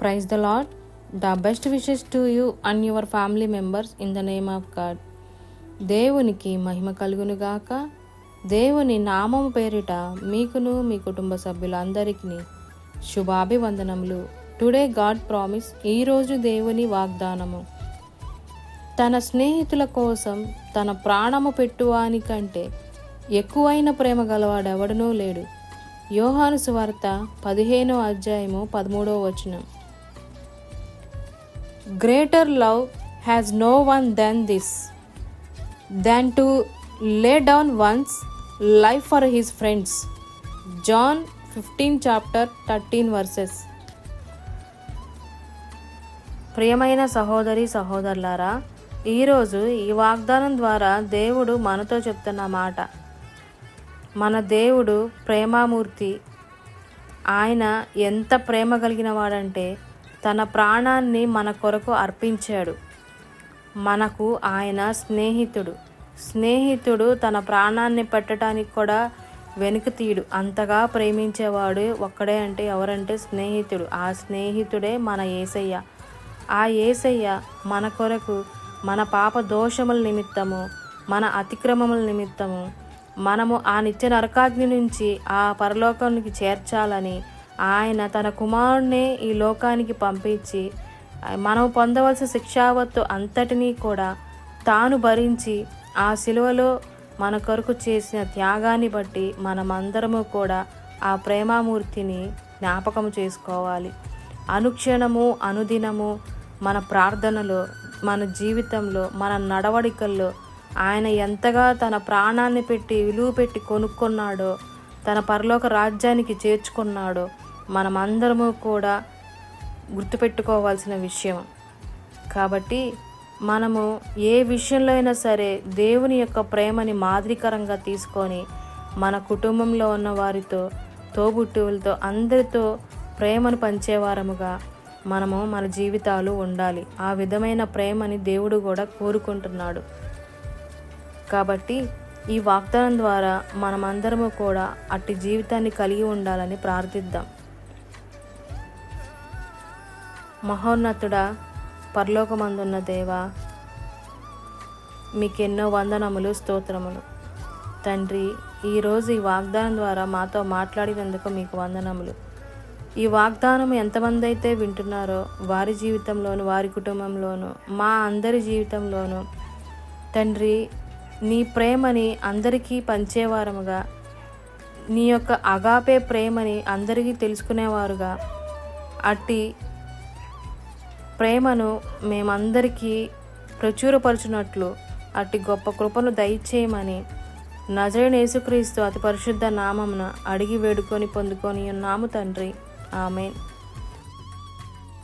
Praise the Lord. The best wishes to you and your family members in the name of God. దేవునికి మహిమ కలుగునుగాక. దేవుని నామము పేరిట మీకును మీ కుటుంబ సభ్యులందరికీ శుభాభివందనములు. Today God promise. ఈరోజు దేవుని వాగ్దానము. తన స్నేహితుల కోసం తన ప్రాణము పెట్టువాని కంటే ఎక్కువైన ప్రేమ గలవాడెవడనూ లేడు. యోహాను సువార్త 15వ అధ్యాయము 13వ వచనం. Greater love has no one than to lay down one's life for his friends. John 15 chapter 13 verses. ప్రియమైన సహోదరి సహోదరులారా, ఈరోజు ఈ వాగ్దానం ద్వారా దేవుడు మనతో చెప్తున్న మాట, మన దేవుడు ప్రేమామూర్తి. ఆయన ఎంత ప్రేమ కలిగిన వాడంటే తన ప్రాణాన్ని మన కొరకు అర్పించాడు. మనకు ఆయన స్నేహితుడు తన ప్రాణాన్ని పెట్టడానికి కూడా వెనుక తీయడు. అంతగా ప్రేమించేవాడు ఒక్కడే అంటే ఎవరంటే స్నేహితుడు. ఆ స్నేహితుడే మన యేసయ్య. ఆ యేసయ్య మన కొరకు మన పాప దోషముల నిమిత్తము, మన అతిక్రమముల నిమిత్తము మనము ఆ నిత్య నరకాగ్ని నుంచి ఆ పరలోకానికి చేర్చాలని ఆయన తన కుమారుడినే ఈ లోకానికి పంపించి మనం పొందవలసిన శిక్షావత్తు అంతటినీ కూడా తాను భరించి ఆ శిలువలో మన కొరకు చేసిన త్యాగాన్ని బట్టి మనమందరము కూడా ఆ ప్రేమామూర్తిని జ్ఞాపకం చేసుకోవాలి. అనుక్షణము అనుదినము మన ప్రార్థనలో, మన జీవితంలో, మన నడవడికల్లో ఆయన ఎంతగా తన ప్రాణాన్ని పెట్టి విలువ పెట్టి కొనుక్కున్నాడో, తన పరలోక రాజ్యానికి చేర్చుకున్నాడో మనమందరము కూడా గుర్తుపెట్టుకోవాల్సిన విషయం. కాబట్టి మనము ఏ విషయంలో అయినా సరే దేవుని యొక్క ప్రేమని మాదిరికరంగా తీసుకొని మన కుటుంబంలో ఉన్న వారితో, తోబుట్టువులతో, అందరితో ప్రేమను పంచేవారముగా మనము మన జీవితాలు ఉండాలి. ఆ విధమైన ప్రేమని దేవుడు కూడా కోరుకుంటున్నాడు. కాబట్టి ఈ వాగ్దానం ద్వారా మనమందరము కూడా అట్టి జీవితాన్ని కలిగి ఉండాలని ప్రార్థిద్దాం. మహోన్నతుడా, పరలోకమందున్న దేవా, మీకెన్నో వందనములు, స్తోత్రములు. తండ్రి, ఈరోజు ఈ వాగ్దానం ద్వారా మాతో మాట్లాడినందుకు మీకు వందనములు. ఈ వాగ్దానం ఎంతమంది అయితే వింటున్నారో వారి జీవితంలోను, వారి కుటుంబంలోను, మా అందరి జీవితంలోను తండ్రి నీ ప్రేమని అందరికీ పంచేవారముగా, నీ యొక్క అగాపే ప్రేమని అందరికీ తెలుసుకునేవారుగా, అట్టి ప్రేమను మేమందరికీ ప్రచురపరచునట్లు అట్టి గొప్ప కృపను దయచేయమని నజరేయుడైన యేసుక్రీస్తు అతి పరిశుద్ధ నామమున అడిగి వేడుకొని పొందుకొని ఉన్నాము తండ్రి. ఆమేన్.